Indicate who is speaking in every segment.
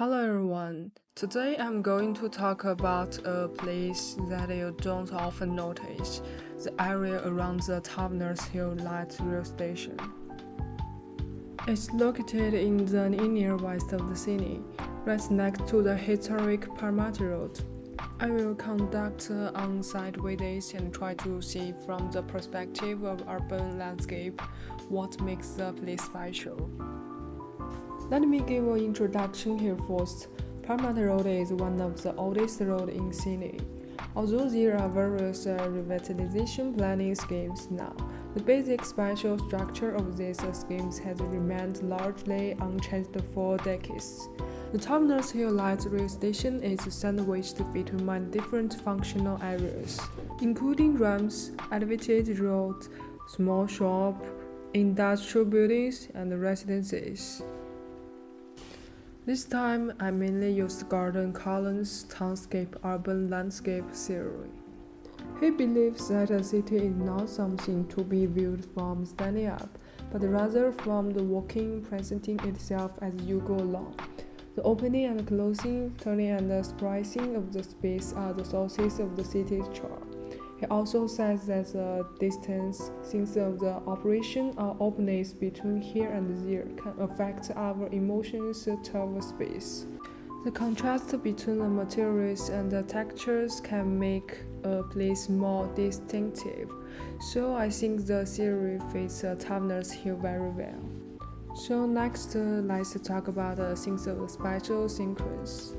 Speaker 1: Hello everyone, today I'm going to talk about a place that you don't often notice, the area around the Taverners Hill Light Rail Station. It's located in the inner west of the city, right next to the historic Parramatta Road. I will conduct on-site visits and try to see from the perspective of urban landscape what makes the place special. Let me give an introduction here first. Parramatta Road is one of the oldest roads in Sydney. Although there are various revitalization planning schemes now, the basic spatial structure of these schemes has remained largely unchanged for decades. The Taverners Hill Light Rail Station is sandwiched between many different functional areas, including ramps, elevated roads, small shops, industrial buildings, and residences. This time, I mainly used Gordon Cullen's townscape urban landscape theory. He believes that a city is not something to be viewed from standing up, but rather from the walking, presenting itself as you go along. The opening and closing, turning and splicing of the space are the sources of the city's charm. He also says that the distance, sense of the operation or openness between here and there can affect our emotions toward space. The contrast between the materials and the textures can make a place more distinctive, so I think the theory fits Taverners Hill very well. So next, let's talk about the sense of the spatial sequence.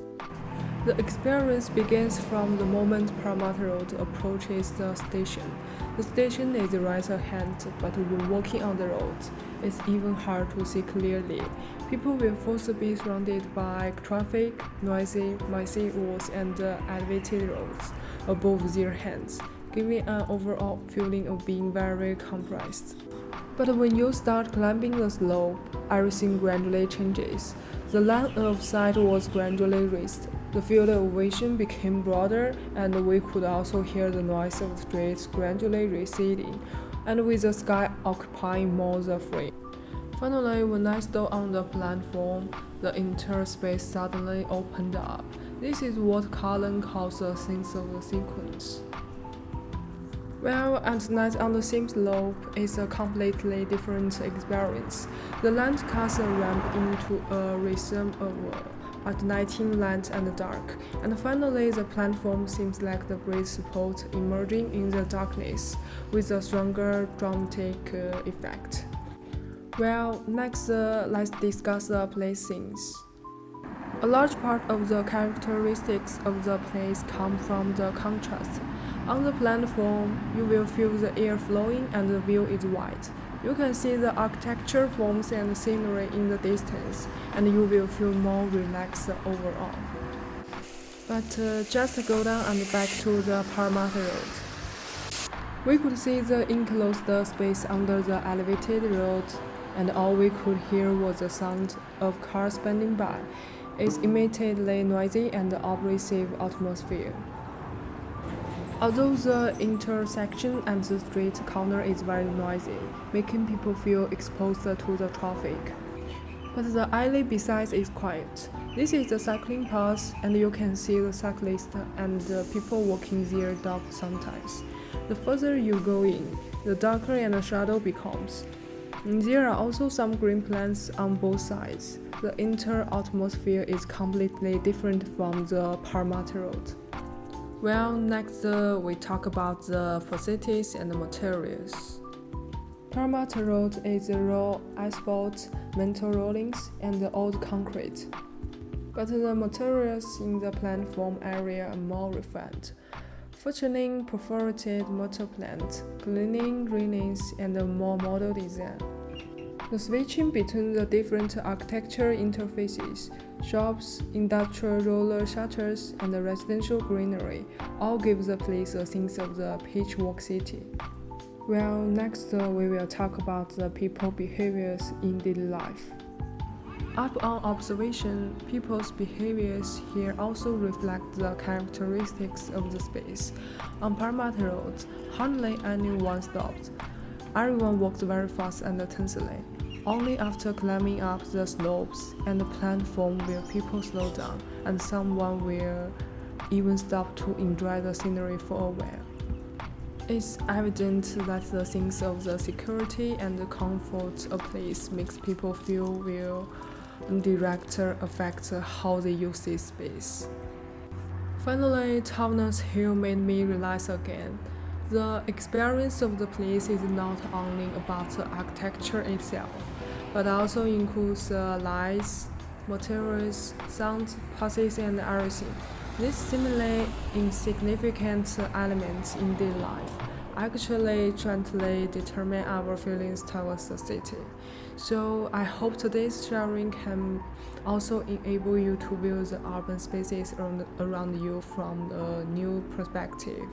Speaker 1: The experience begins from the moment Parramatta Road approaches the station. The station is right ahead, but when walking on the road, it's even hard to see clearly. People will first be surrounded by traffic, noisy, messy walls, and elevated roads above their heads, giving an overall feeling of being very compressed. But when you start climbing the slope, everything gradually changes. The line of sight was gradually raised. The field of vision became broader, and we could also hear the noise of the streets gradually receding, and with the sky occupying more of the frame. Finally, when I stood on the platform, the entire space suddenly opened up. This is what Cullen calls a sense of the sequence. Well, at night on the same slope is a completely different experience. The land casts a ramp into a rhythm of alternating light and dark, and finally the platform seems like the great support emerging in the darkness, with a stronger dramatic effect. Well, next let's discuss the place scenes. A large part of the characteristics of the place come from the contrast. On the platform, you will feel the air flowing and the view is wide. You can see the architecture forms and scenery in the distance, and you will feel more relaxed overall. But just go down and back to the Parramatta Road. We could see the enclosed space under the elevated road, and all we could hear was the sound of cars passing by. It's immediately noisy and oppressive atmosphere. Although the intersection and the street corner is very noisy, making people feel exposed to the traffic. But the alley besides is quiet. This is the cycling path, and you can see the cyclists and the people walking their dog sometimes. The further you go in, the darker and the shadow becomes. There are also some green plants on both sides. The entire atmosphere is completely different from the Parramatta Road. Well, next we talk about the facilities and the materials. Parramatta Road is raw asphalt, metal rollings, and old concrete. But the materials in the platform area are more refined, featuring perforated metal plant, cleaning railings, and a more modern design. The switching between the different architecture interfaces, shops, industrial roller shutters, and the residential greenery all give the place a sense of the pitchfork city. Well, next we will talk about the people behaviors in daily life. Up on observation, people's behaviors here also reflect the characteristics of the space. On Parramatta Road, hardly anyone stopped. Everyone walked very fast and tensely. Only after climbing up the slopes and the platform will people slow down, and someone will even stop to enjoy the scenery for a while. It's evident that the things of the security and the comfort a place makes people feel will directly affect how they use this space. Finally, Tavner's Hill made me realize again. The experience of the place is not only about the architecture itself, but also includes the lights, materials, sound, passes, and everything. These seemingly insignificant elements in daily life actually gently determine our feelings towards the city. So I hope today's sharing can also enable you to view the urban spaces around you from a new perspective.